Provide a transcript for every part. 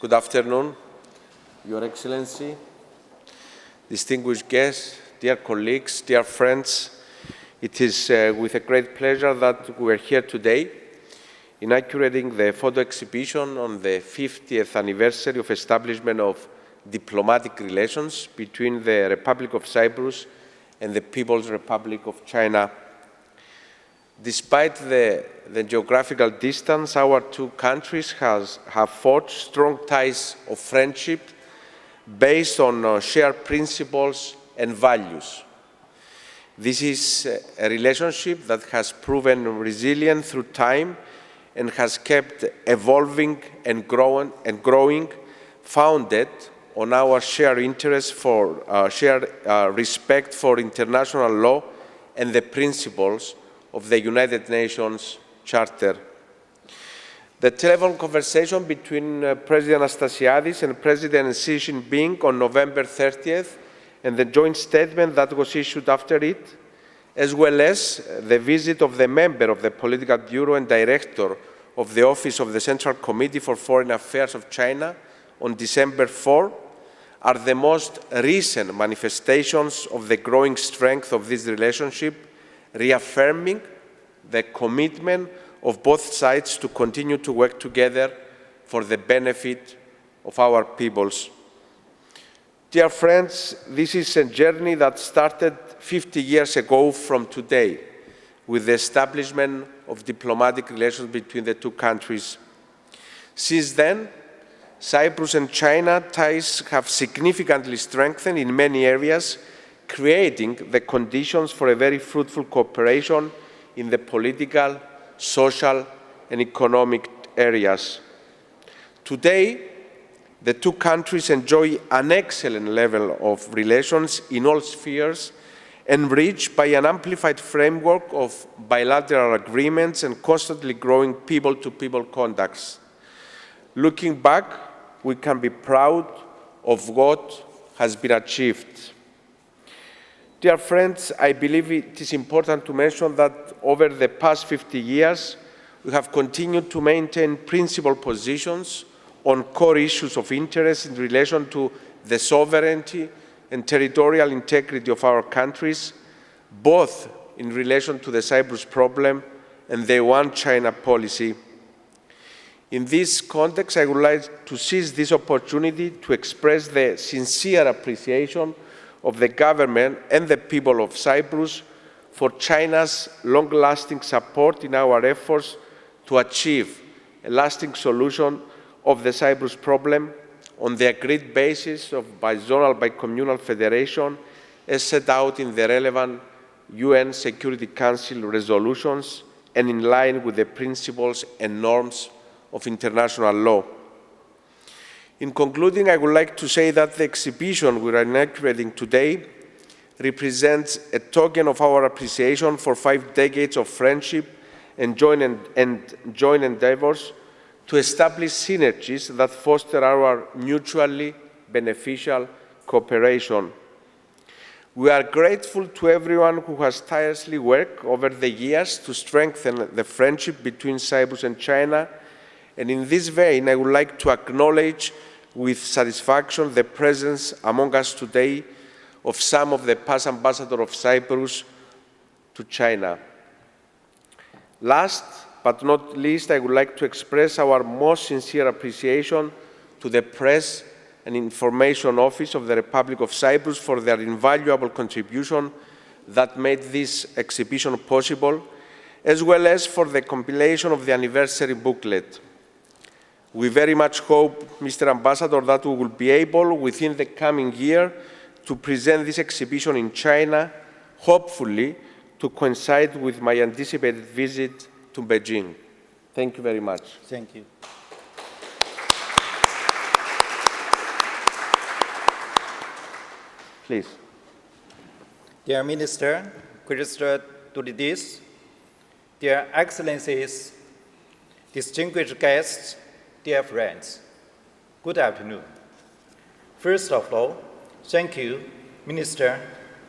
Good afternoon, Your Excellency, distinguished guests, dear colleagues, dear friends. It is with a great pleasure that we are here today, inaugurating the photo exhibition on the 50th anniversary of establishment of diplomatic relations between the Republic of Cyprus and the People's Republic of China. Despite the geographical distance, our two countries have forged strong ties of friendship based on shared principles and values. This is a relationship that has proven resilient through time and has kept evolving and growing, founded on our shared interest for shared respect for international law and the principles of the United Nations Charter. The telephone conversation between President Anastasiadis and President Xi Jinping on November 30th and the joint statement that was issued after it, as well as the visit of the member of the Political Bureau and Director of the Office of the Central Committee for Foreign Affairs of China on December 4, are the most recent manifestations of the growing strength of this relationship, reaffirming the commitment of both sides to continue to work together for the benefit of our peoples. Dear friends, this is a journey that started 50 years ago from today, with the establishment of diplomatic relations between the two countries. Since then, Cyprus and China ties have significantly strengthened in many areas, creating the conditions for a very fruitful cooperation in the political, social, and economic areas. Today, the two countries enjoy an excellent level of relations in all spheres, enriched by an amplified framework of bilateral agreements and constantly growing people-to-people contacts. Looking back, we can be proud of what has been achieved. Dear friends, I believe it is important to mention that over the past 50 years, we have continued to maintain principled positions on core issues of interest in relation to the sovereignty and territorial integrity of our countries, both in relation to the Cyprus problem and the One China policy. In this context, I would like to seize this opportunity to express the sincere appreciation of the government and the people of Cyprus for China's long-lasting support in our efforts to achieve a lasting solution of the Cyprus problem on the agreed basis of bizonal bicommunal federation as set out in the relevant UN Security Council resolutions and in line with the principles and norms of international law. In concluding, I would like to say that the exhibition we are inaugurating today represents a token of our appreciation for 5 decades of friendship and joint endeavors to establish synergies that foster our mutually beneficial cooperation. We are grateful to everyone who has tirelessly worked over the years to strengthen the friendship between Cyprus and China, and in this vein, I would like to acknowledge with satisfaction the presence among us today of some of the past ambassadors of Cyprus to China. Last but not least, I would like to express our most sincere appreciation to the Press and Information Office of the Republic of Cyprus for their invaluable contribution that made this exhibition possible, as well as for the compilation of the anniversary booklet. We very much hope, Mr. Ambassador, that we will be able, within the coming year, to present this exhibition in China, hopefully to coincide with my anticipated visit to Beijing. Thank you very much. Thank you. Please. Dear Minister, Christopher Doulidis, dear Excellencies, distinguished guests, dear friends, good afternoon. First of all, thank you, Minister,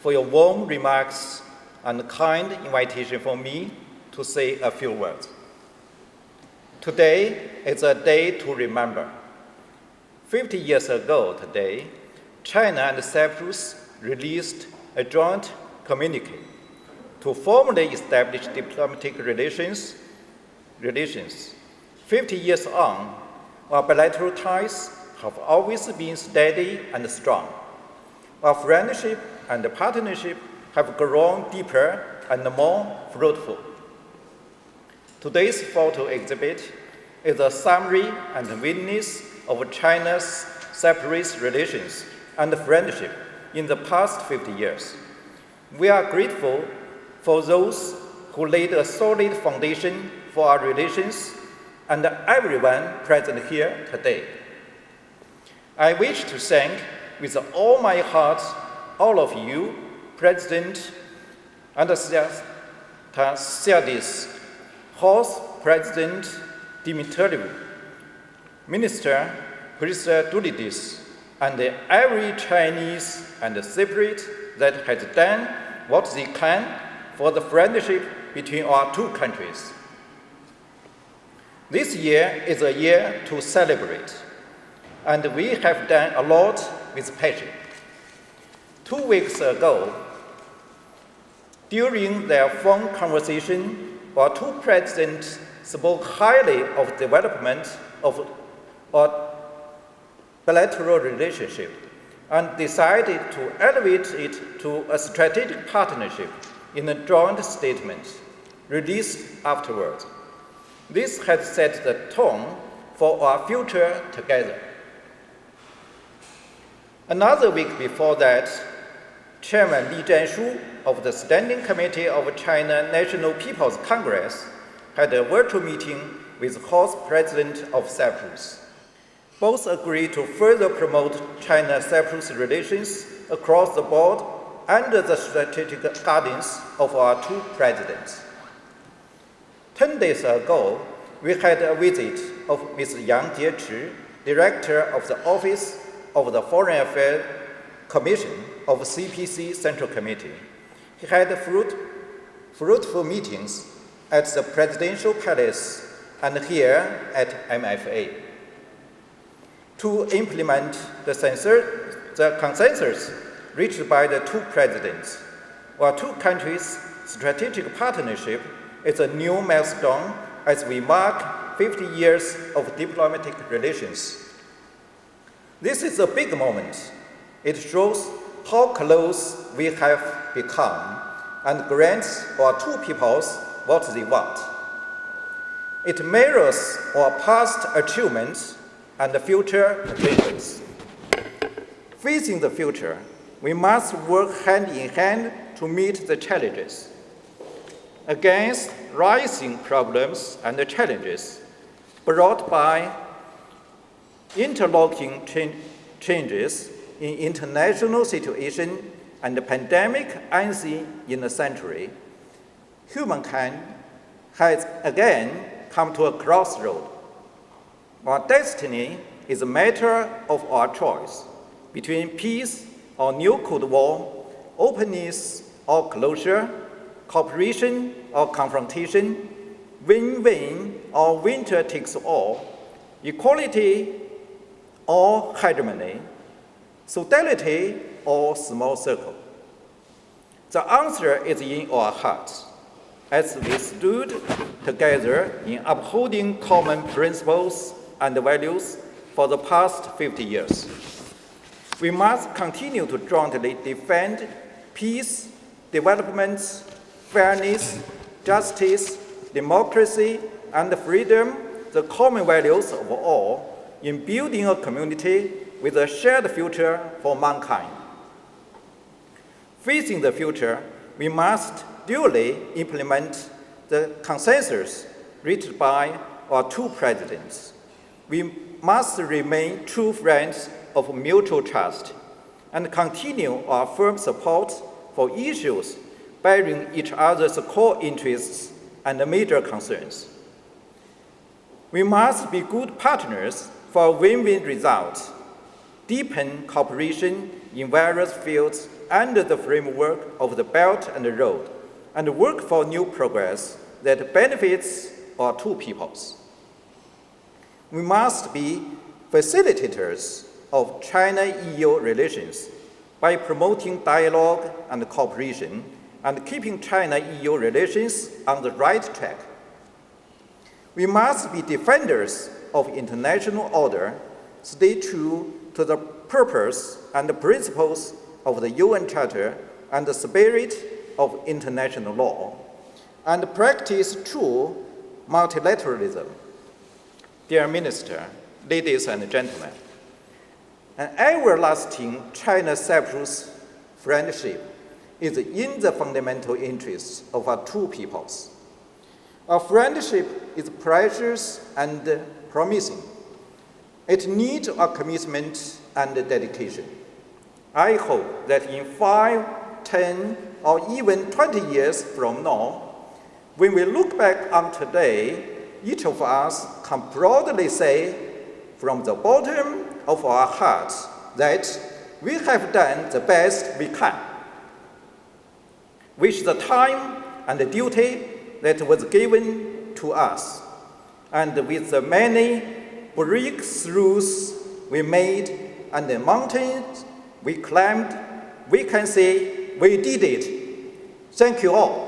for your warm remarks and kind invitation for me to say a few words. Today is a day to remember. 50 years ago today, China and Cyprus released a joint communique to formally establish diplomatic relations. 50 years on, our bilateral ties have always been steady and strong. Our friendship and partnership have grown deeper and more fruitful. Today's photo exhibit is a summary and witness of China's Cyprus relations and friendship in the past 50 years. We are grateful for those who laid a solid foundation for our relations and everyone present here today. I wish to thank with all my heart all of you, President Anastasiadis, House President Dimitriou, Minister Christodoulidis, and every Chinese and Cypriot that has done what they can for the friendship between our two countries. This year is a year to celebrate, and we have done a lot with passion. 2 weeks ago, during their phone conversation, our two presidents spoke highly of development of our bilateral relationship and decided to elevate it to a strategic partnership in a joint statement released afterwards. This has set the tone for our future together. Another week before that, Chairman Li Zhanshu of the Standing Committee of China National People's Congress had a virtual meeting with House President of Cyprus. Both agreed to further promote China-Cyprus relations across the board under the strategic guidance of our two presidents. 10 days ago, we had a visit of Ms. Yang Jiechi, Director of the Office of the Foreign Affairs Commission of CPC Central Committee. He had fruitful meetings at the Presidential Palace and here at MFA. To implement the consensus reached by the two presidents, our two countries' strategic partnership is a new milestone as we mark 50 years of diplomatic relations. This is a big moment. It shows how close we have become and grants our two peoples what they want. It mirrors our past achievements and future ambitions. Facing the future, we must work hand in hand to meet the challenges. Against rising problems and challenges brought by interlocking changes in international situation and the pandemic unseen in a century, humankind has again come to a crossroad. Our destiny is a matter of our choice between peace or new Cold War, openness or closure, cooperation or confrontation, win-win or winner takes all, equality or hegemony, solidarity or small circle. The answer is in our hearts, as we stood together in upholding common principles and values for the past 50 years. We must continue to jointly defend peace, development, fairness, justice, democracy, and freedom, the common values of all, in building a community with a shared future for mankind. Facing the future, we must duly implement the consensus reached by our two presidents. We must remain true friends of mutual trust and continue our firm support for issues bearing each other's core interests and major concerns. We must be good partners for a win-win result, deepen cooperation in various fields under the framework of the Belt and Road, and work for new progress that benefits our two peoples. We must be facilitators of China-EU relations by promoting dialogue and cooperation and keeping China-EU relations on the right track. We must be defenders of international order, stay true to the purpose and the principles of the UN Charter and the spirit of international law, and practice true multilateralism. Dear Minister, ladies and gentlemen, an everlasting China-Cyprus friendship is in the fundamental interests of our two peoples. Our friendship is precious and promising. It needs our commitment and dedication. I hope that in 5, 10, or even 20 years from now, when we look back on today, each of us can proudly say from the bottom of our hearts that we have done the best we can, with the time and the duty that was given to us, and with the many breakthroughs we made and the mountains we climbed, we can say we did it. Thank you all.